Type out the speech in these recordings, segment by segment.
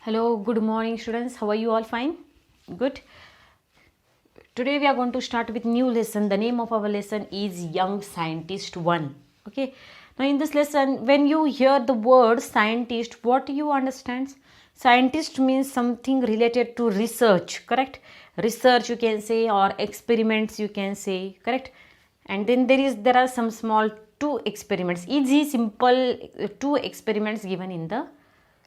Hello, good morning students. How are you all? Fine? Good. Today we are going to start with new lesson. The name of our lesson is Young Scientist 1. Okay. Now in this lesson, when you hear the word scientist, what do you understand? Scientist means something related to research, correct? Research you can say, or experiments you can say, correct? And then there are some small two experiments, easy simple two experiments given in the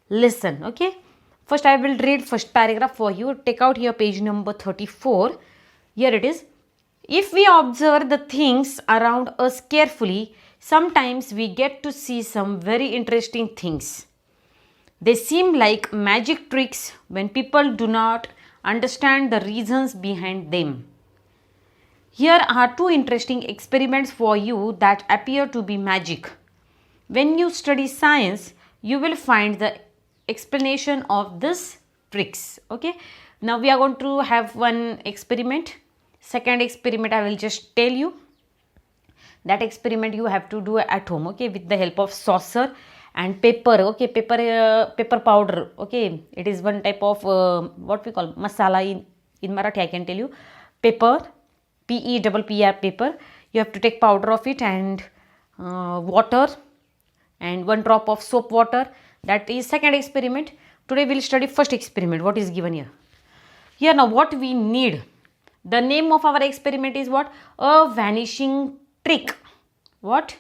lesson. Okay, first I will read first paragraph for you. Take out here page number 34. Here it is. If we observe the things around us carefully, sometimes we get to see some very interesting things. They seem like magic tricks when people do not understand the reasons behind them. Here are two interesting experiments for you that appear to be magic. When you study science, you will find the explanation of these tricks. Okay, now we are going to have one experiment. Second experiment I will just tell you. That experiment you have to do at home, okay, with the help of saucer and paper. Okay, paper powder. Okay, it is one type of what we call masala in Marathi. I can tell you, paper, PEPPR paper. You have to take powder of it and water and one drop of soap water. That is second experiment. Today we will study first experiment. What is given here? Here now what we need. The name of our experiment is what? A vanishing trick. What?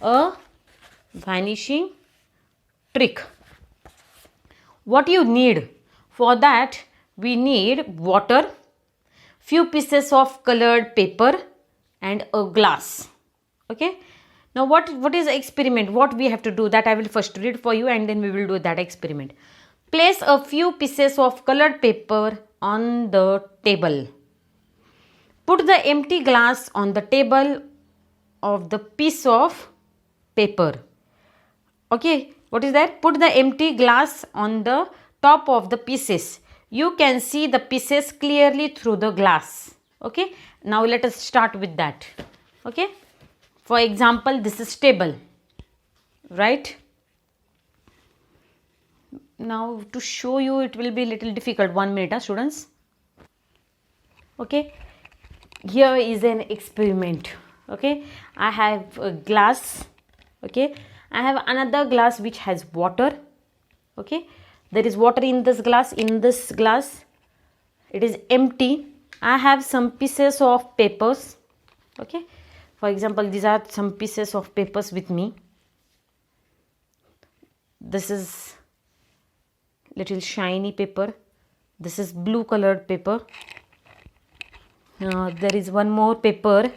A vanishing trick. What you need? For that we need water, few pieces of colored paper and a glass. Okay. Now what is the experiment? What we have to do, that I will first read for you and then we will do that experiment. Place a few pieces of colored paper on the table. Put the empty glass on the table of the piece of paper. Okay, what is that? Put the empty glass on the top of the pieces. You can see the pieces clearly through the glass. Okay, now let us start with that. Okay, for example, this is table, right? Now to show you it will be little difficult. 1 minute, students. Okay, here is an experiment. Okay, I have a glass. Okay, I have another glass which has water. Okay, there is water in this glass. In this glass it is empty. I have some pieces of papers. Okay, for example, these are some pieces of papers with me. This is little shiny paper. This is blue colored paper. There is one more paper.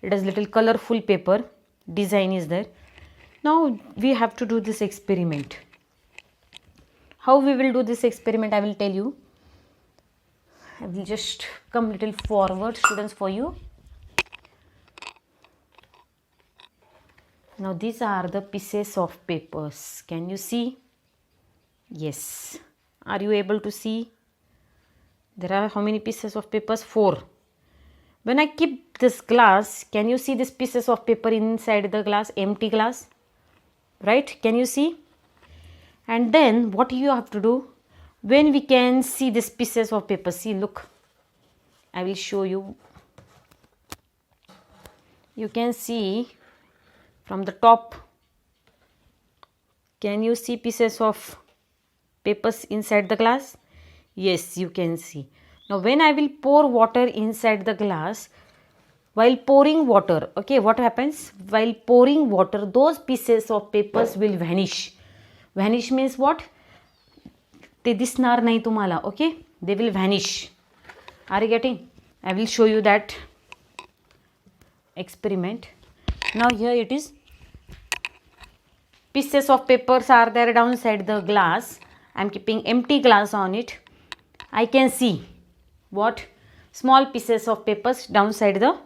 It is little colorful paper. Design is there. Now we have to do this experiment. How we will do this experiment, I will tell you. I will just come little forward, students, for you. Now these are the pieces of papers. Can you see? Yes. Are you able to see? There are how many pieces of papers? 4. When I keep this glass, can you see these pieces of paper inside the glass, empty glass? Right? Can you see? And then what you have to do, when we can see these pieces of paper, see, look, I will show you. You can see from the top. Can you see pieces of papers inside the glass? Yes, you can see. Now when I will pour water inside the glass, while pouring water, okay, what happens? While pouring water, those pieces of papers will vanish. Vanish means what? Te disnar nahi tumhala, okay? They will vanish. Are you getting? I will show you that experiment. Now here it is. Pieces of papers are there downside the glass. I am keeping empty glass on it. I can see what? Small pieces of papers downside the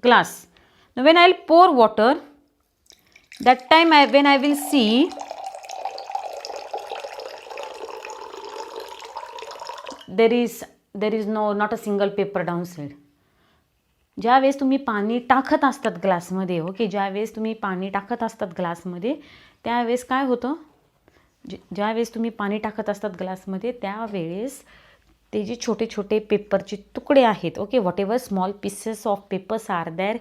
glass. Now when I will pour water, that time when I will see there is not a single paper downside. ज्यावेळेस तुम्ही पाणी टाकत असतात ग्लासमध्ये, okay, ज्यावेळेस तुम्ही पाणी टाकत असतात ग्लासमध्ये, त्यावेळेस काय होतं? ज्यावेळेस तुम्ही पाणी टाकत असतात ग्लासमध्ये त्यावेळेस ते जे छोटे छोटे पेपरचे तुकडे आहेत, okay, whatever small pieces of papers are there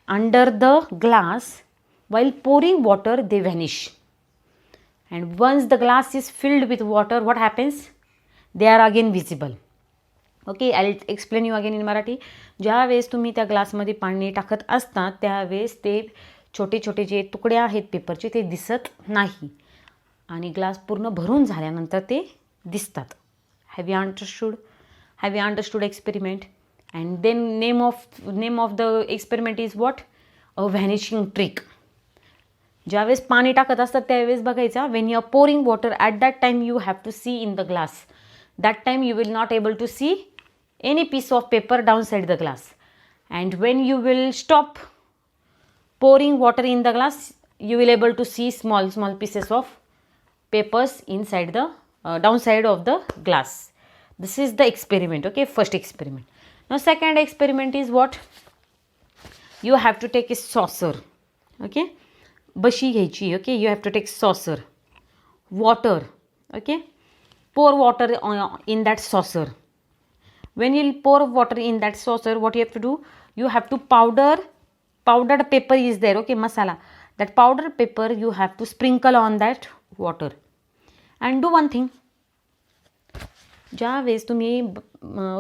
under the glass while pouring water they vanish, and once the glass is filled with water what happens, they are again visible. Okay, I'll explain you again in Marathi. ज्यावेळेस तुम्ही त्या ग्लासमध्ये पाणी टाकत असता त्यावेळेस ते छोटे छोटे जे तुकडे आहेत पेपरचे ते दिसत नाही आणि ग्लास पूर्ण भरून झाल्यानंतर ते दिसतात. Have you understood experiment? And then name of the experiment is what? A vanishing trick. ज्यावेळेस पाणी टाकत असतात त्यावेळेस बघायचा, when you are pouring water at that time you have to see in the glass. That time you will not able to see any piece of paper downside the glass, and when you will stop pouring water in the glass you will able to see small pieces of papers inside the downside of the glass. This is the experiment, okay, first experiment. Now second experiment is what? You have to take a saucer, okay, बशी घ्यायची, okay, you have to take saucer, water, okay, pour water in that saucer. When you pour water in that saucer, what you have to do? You have to powdered paper is there, okay, masala. That powdered paper you have to sprinkle on that water. And do one thing. ज्या वेळेस तुम्ही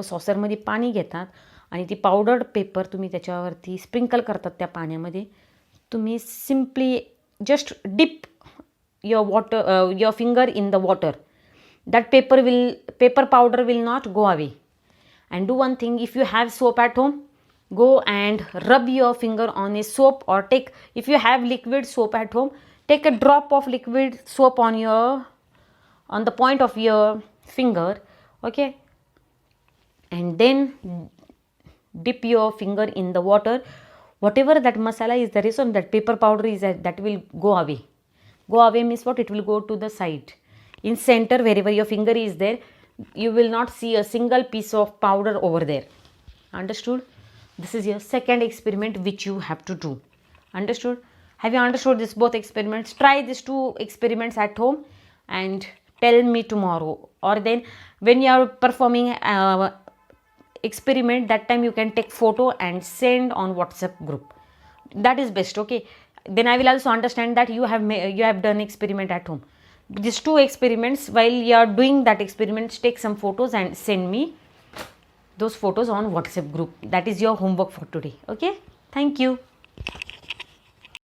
सॉसरमध्ये पाणी घेतात आणि ती पावडर्ड paper तुम्ही त्याच्यावरती sprinkle करतात त्या पाण्यामध्ये, तुम्ही simply just dip your finger in the water. That paper powder will not go away. And do one thing, if you have soap at home, go and rub your finger on a soap, or if you have liquid soap at home, take a drop of liquid soap on the point of your finger, okay, and then dip your finger in the water. Whatever that masala is there is on that paper powder is that will go away. Go away means what? It will go to the side. In center, wherever your finger is there, you will not see a single piece of powder over there. Understood? This is your second experiment which you have to do. Understood? Have you understood this both experiments? Try these two experiments at home and tell me tomorrow, or then when you are performing experiment, that time you can take photo and send on WhatsApp group. That is best, okay? Then I will also understand that you have done experiment at home. These two experiments, while you are doing that experiment, take some photos and send me those photos on WhatsApp group. That is your homework for today, okay? Thank you.